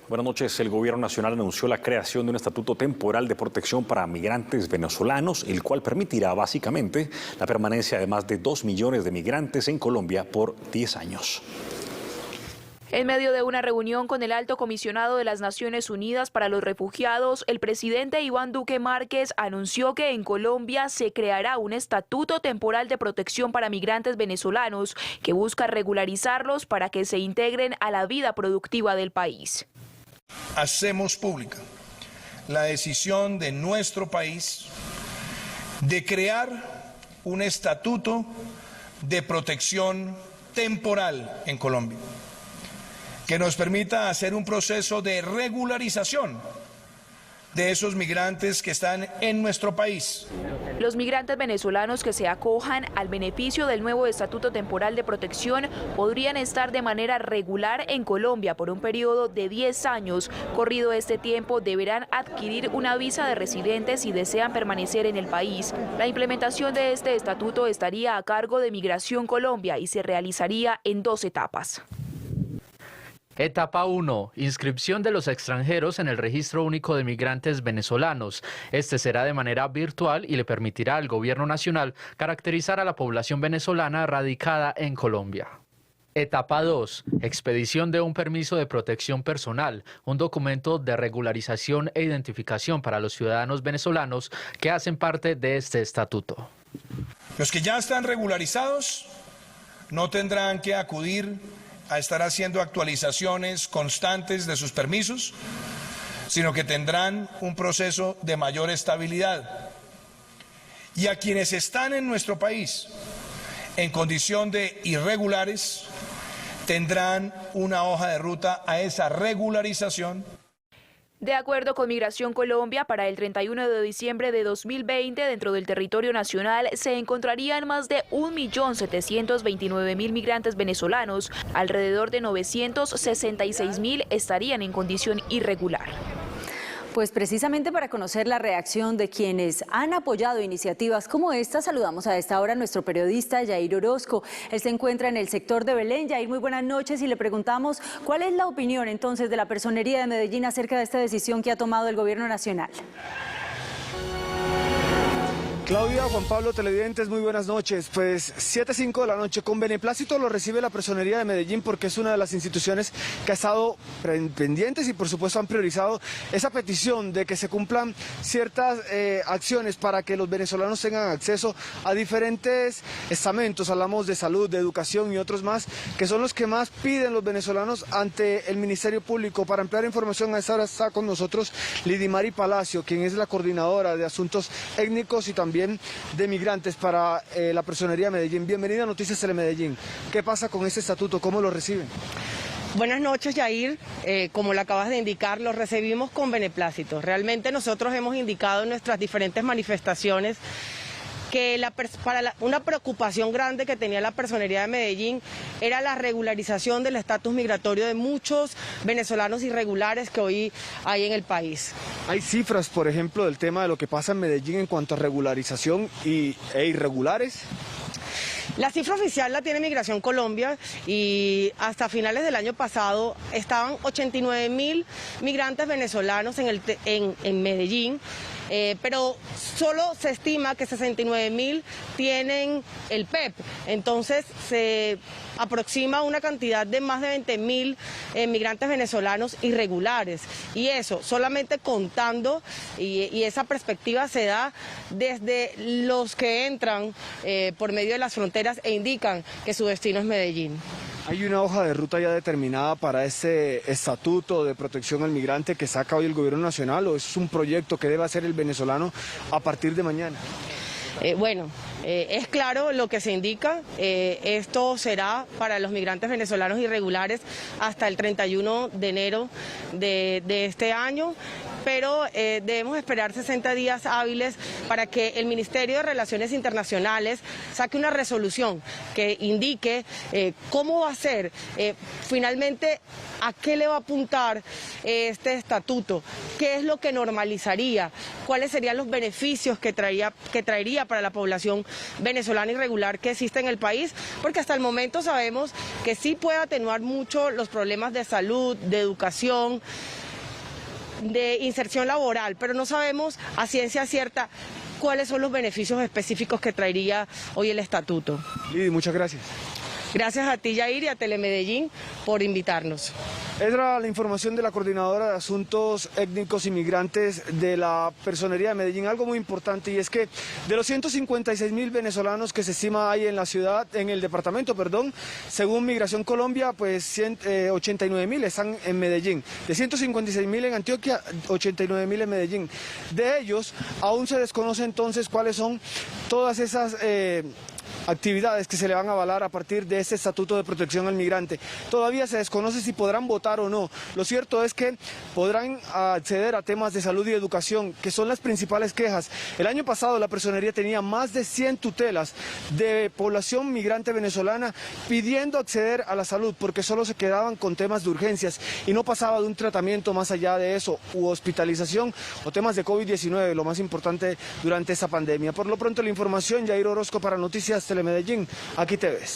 Buenas noches. El Gobierno Nacional anunció la creación de un estatuto temporal de protección para migrantes venezolanos, el cual permitirá básicamente la permanencia de más de 2 millones de migrantes en Colombia por 10 años. En medio de una reunión con el Alto Comisionado de las Naciones Unidas para los Refugiados, el presidente Iván Duque Márquez anunció que en Colombia se creará un estatuto temporal de protección para migrantes venezolanos que busca regularizarlos para que se integren a la vida productiva del país. Hacemos pública la decisión de nuestro país de crear un estatuto de protección temporal en Colombia, que nos permita hacer un proceso de regularización de esos migrantes que están en nuestro país. Los migrantes venezolanos que se acojan al beneficio del nuevo Estatuto Temporal de Protección podrían estar de manera regular en Colombia por un periodo de 10 años. Corrido este tiempo, deberán adquirir una visa de residente si desean permanecer en el país. La implementación de este estatuto estaría a cargo de Migración Colombia y se realizaría en 2 etapas. Etapa 1. Inscripción de los extranjeros en el Registro Único de Migrantes Venezolanos. Este será de manera virtual y le permitirá al Gobierno Nacional caracterizar a la población venezolana radicada en Colombia. Etapa 2. Expedición de un permiso de protección personal, un documento de regularización e identificación para los ciudadanos venezolanos que hacen parte de este estatuto. Los que ya están regularizados no tendrán que acudir a estar haciendo actualizaciones constantes de sus permisos, sino que tendrán un proceso de mayor estabilidad. Y a quienes están en nuestro país en condición de irregulares, tendrán una hoja de ruta a esa regularización. De acuerdo con Migración Colombia, para el 31 de diciembre de 2020, dentro del territorio nacional se encontrarían más de 1.729.000 migrantes venezolanos. Alrededor de 966.000 estarían en condición irregular. Pues precisamente para conocer la reacción de quienes han apoyado iniciativas como esta, saludamos a esta hora a nuestro periodista Yair Orozco. Él se encuentra en el sector de Belén. Yair, muy buenas noches, y le preguntamos cuál es la opinión entonces de la Personería de Medellín acerca de esta decisión que ha tomado el Gobierno Nacional. Claudia, Juan Pablo, televidentes, muy buenas noches. Pues 7:05 de la noche, con beneplácito lo recibe la Personería de Medellín porque es una de las instituciones que ha estado pendientes y por supuesto han priorizado esa petición de que se cumplan ciertas acciones para que los venezolanos tengan acceso a diferentes estamentos. Hablamos de salud, de educación y otros más, que son los que más piden los venezolanos ante el Ministerio Público. Para ampliar información, a esta hora está con nosotros Lidimari Palacio, quien es la coordinadora de asuntos étnicos y también de migrantes para la Personería de Medellín. Bienvenida a Noticias Telemedellín. ¿Qué pasa con este estatuto? ¿Cómo lo reciben? Buenas noches, Yair. Como lo acabas de indicar, lo recibimos con beneplácito. Realmente nosotros hemos indicado en nuestras diferentes manifestaciones que una preocupación grande que tenía la Personería de Medellín era la regularización del estatus migratorio de muchos venezolanos irregulares que hoy hay en el país. Hay cifras, por ejemplo, del tema de lo que pasa en Medellín en cuanto a regularización e irregulares. La cifra oficial la tiene Migración Colombia y hasta finales del año pasado estaban 89.000 migrantes venezolanos en Medellín. Pero solo se estima que 69.000 tienen el PEP, entonces se aproxima una cantidad de más de 20.000 migrantes venezolanos irregulares, y eso solamente contando, y esa perspectiva se da desde los que entran por medio de las fronteras e indican que su destino es Medellín. ¿Hay una hoja de ruta ya determinada para este estatuto de protección al migrante que saca hoy el Gobierno Nacional, o es un proyecto que debe hacer el venezolano a partir de mañana? Es claro lo que se indica. Esto será para los migrantes venezolanos irregulares hasta el 31 de enero de este año, pero debemos esperar 60 días hábiles para que el Ministerio de Relaciones Internacionales saque una resolución que indique cómo va a ser, finalmente, a qué le va a apuntar este estatuto, qué es lo que normalizaría, cuáles serían los beneficios que traería para la población venezolana irregular que existe en el país, porque hasta el momento sabemos que sí puede atenuar mucho los problemas de salud, de educación, de inserción laboral, pero no sabemos a ciencia cierta cuáles son los beneficios específicos que traería hoy el estatuto. Lidy, muchas gracias. Gracias a ti, Yair, y a Telemedellín por invitarnos. Era la información de la Coordinadora de Asuntos Étnicos y Migrantes de la Personería de Medellín. Algo muy importante, y es que de los 156.000 venezolanos que se estima hay en la ciudad, en el departamento, según Migración Colombia, pues 89.000 están en Medellín. De 156.000 en Antioquia, 89.000 en Medellín. De ellos, aún se desconoce entonces cuáles son todas esas actividades que se le van a avalar a partir de este Estatuto de Protección al Migrante. Todavía se desconoce si podrán votar o no. Lo cierto es que podrán acceder a temas de salud y educación, que son las principales quejas. El año pasado la Personería tenía más de 100 tutelas de población migrante venezolana pidiendo acceder a la salud, porque solo se quedaban con temas de urgencias y no pasaba de un tratamiento más allá de eso, u hospitalización o temas de COVID-19, lo más importante durante esta pandemia. Por lo pronto la información, Yair Orozco para Noticias Telemedellín, aquí te ves.